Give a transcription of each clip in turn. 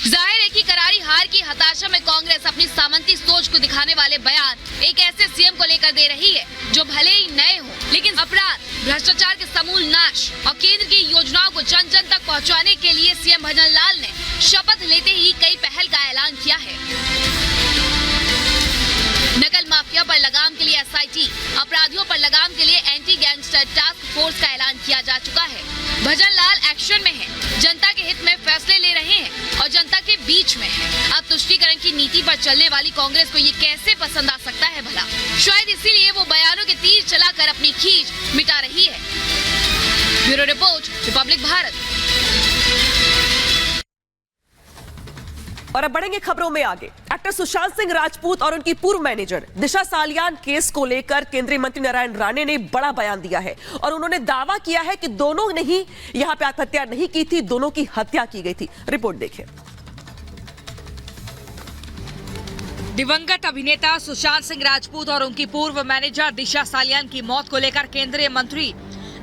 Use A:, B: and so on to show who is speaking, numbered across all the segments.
A: जाहिर है कि करारी हार की हताशा में कांग्रेस अपनी सामंती सोच को दिखाने वाले बयान एक ऐसे सीएम को लेकर दे रही है जो भले ही नए हो लेकिन अपराध, भ्रष्टाचार के समूल नाश और केंद्र की योजनाओं को जन जन तक पहुंचाने के लिए सीएम भजन लाल ने शपथ लेते ही कई पहल का ऐलान किया है। नकल माफिया पर लगाम के लिए एसआईटी, अपराधियों पर लगाम के लिए एंटी गैंगस्टर टास्क फोर्स का ऐलान किया जा चुका है। भजन लाल एक्शन में है, जनता के हित में फैसले ले रहे हैं और जनता के बीच में है। अब तुष्टीकरण की नीति पर चलने वाली कांग्रेस को ये कैसे पसंद आ सकता है भला? शायद इसीलिए वो बयानों के तीर चलाकर अपनी खींच मिटा रही है। Bureau report, Republic Bharat.
B: और अब बढ़ेंगे खबरों में आगे। एक्टर सुशांत सिंह राजपूत और उनकी पूर्व मैनेजर दिशा सालियान केस को लेकर केंद्रीय मंत्री नारायण राणे ने बड़ा बयान दिया है और उन्होंने दावा किया है कि दोनों ने ही यहां पे आत्महत्या नहीं की थी, दोनों की हत्या की गई थी। रिपोर्ट देखिए।
C: दिवंगत अभिनेता सुशांत सिंह राजपूत और उनकी पूर्व मैनेजर दिशा सालियान की मौत को लेकर केंद्रीय मंत्री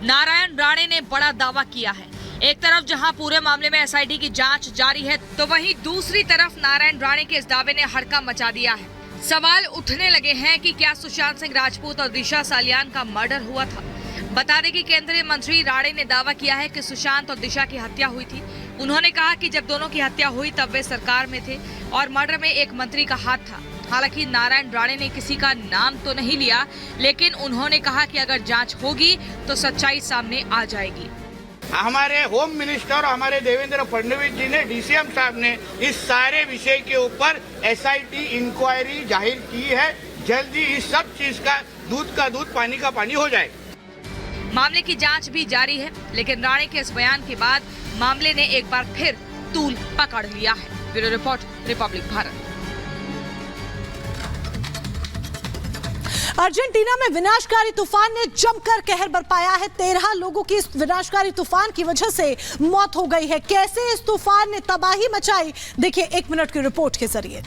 C: नारायण राणे ने बड़ा दावा किया है। एक तरफ जहां पूरे मामले में एसआईटी की जांच जारी है, तो वहीं दूसरी तरफ नारायण राणे के इस दावे ने हड़कंप मचा दिया है। सवाल उठने लगे हैं कि क्या सुशांत सिंह राजपूत और दिशा सालियान का मर्डर हुआ था। बता दें कि केंद्रीय मंत्री राणे ने दावा किया है कि सुशांत और दिशा की हत्या हुई थी। उन्होंने कहा कि जब दोनों की हत्या हुई तब वे सरकार में थे और मर्डर में एक मंत्री का हाथ था। हालांकि नारायण राणे ने किसी का नाम तो नहीं लिया, लेकिन उन्होंने कहा कि अगर जांच होगी तो सच्चाई सामने आ जाएगी।
D: हमारे होम मिनिस्टर और हमारे देवेंद्र फडणवीस जी ने, डीसीएम साहब ने इस सारे विषय के ऊपर एसआईटी इंक्वायरी जाहिर की है। जल्दी इस सब चीज का दूध का दूध पानी का पानी हो जाए।
C: मामले की जांच भी जारी है, लेकिन राणे के इस बयान के बाद मामले ने एक बार फिर तूल पकड़ लिया है। Bureau report, Republic Bharat.
E: Argentina में विनाशकारी तूफान ने जमकर कहर बरपाया है। 13 लोगों की इस विनाशकारी तूफान की वजह से मौत हो गई है। कैसे इस तूफान ने तबाही मचाई, देखिए 1 मिनट की रिपोर्ट के जरिए।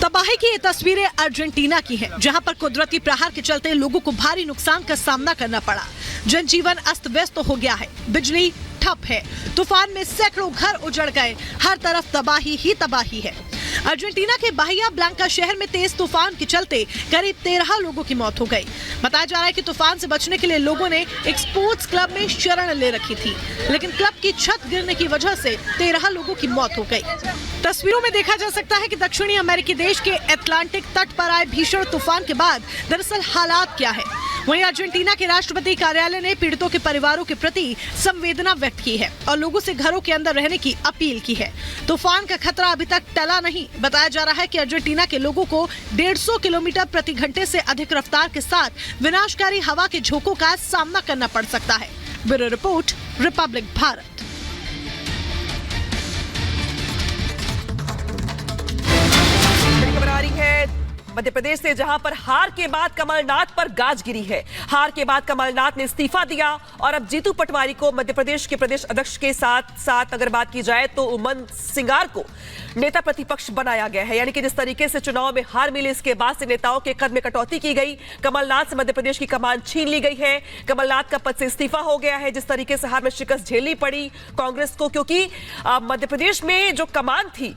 E: तबाही की ये तस्वीरें अर्जेंटीना की हैं, जहां पर कुदरती प्रहार के चलते लोगों को भारी नुकसान का सामना करना पड़ा। जनजीवन अस्त व्यस्त हो गया है, बिजली ठप है, तूफान में सैकड़ों घर उजड़ गए, हर तरफ तबाही ही तबाही है। अर्जेंटीना के बाहिया ब्लांका शहर में तेज तूफान के चलते करीब 13 लोगों की मौत हो गई। बताया जा रहा है कि तूफान से बचने के लिए लोगों ने एक स्पोर्ट्स क्लब में शरण ले रखी थी, लेकिन क्लब की छत गिरने की वजह से 13 लोगों की मौत हो गई। तस्वीरों में देखा जा सकता है कि दक्षिणी अमेरिकी देश के अटलांटिक तट पर आए भीषण तूफान के बाद दरअसल हालात क्या है। वहीं अर्जेंटीना के राष्ट्रपति कार्यालय ने पीड़ितों के परिवारों के प्रति संवेदना व्यक्त की है और लोगों से घरों के अंदर रहने की अपील की है। तूफान का खतरा अभी तक टला नहीं। बताया जा रहा है कि अर्जेंटीना के लोगों को 150 किलोमीटर प्रति घंटे से अधिक रफ्तार के साथ विनाशकारी हवा के झोंकों का सामना करना पड़ सकता है। Bureau report, Republic Bharat.
B: खबर आ रही है मध्य प्रदेश से, जहां पर हार के बाद कमलनाथ पर गाज गिरी है। हार के बाद कमलनाथ ने इस्तीफा दिया और अब जीतू पटवारी को मध्य प्रदेश के प्रदेश अध्यक्ष के साथ साथ अगर बात की जाए तो उमंग सिंगार को नेता प्रतिपक्ष बनाया गया है। यानी कि जिस तरीके से चुनाव में हार मिली, इसके बाद से नेताओं के कद में कटौती की गई। कमलनाथ से मध्य प्रदेश की कमान छीन ली गई है। कमलनाथ का पद से इस्तीफा हो गया है। जिस तरीके से हार में शिकस्त झेलनी पड़ी कांग्रेस को, क्योंकि मध्य प्रदेश में जो कमान थी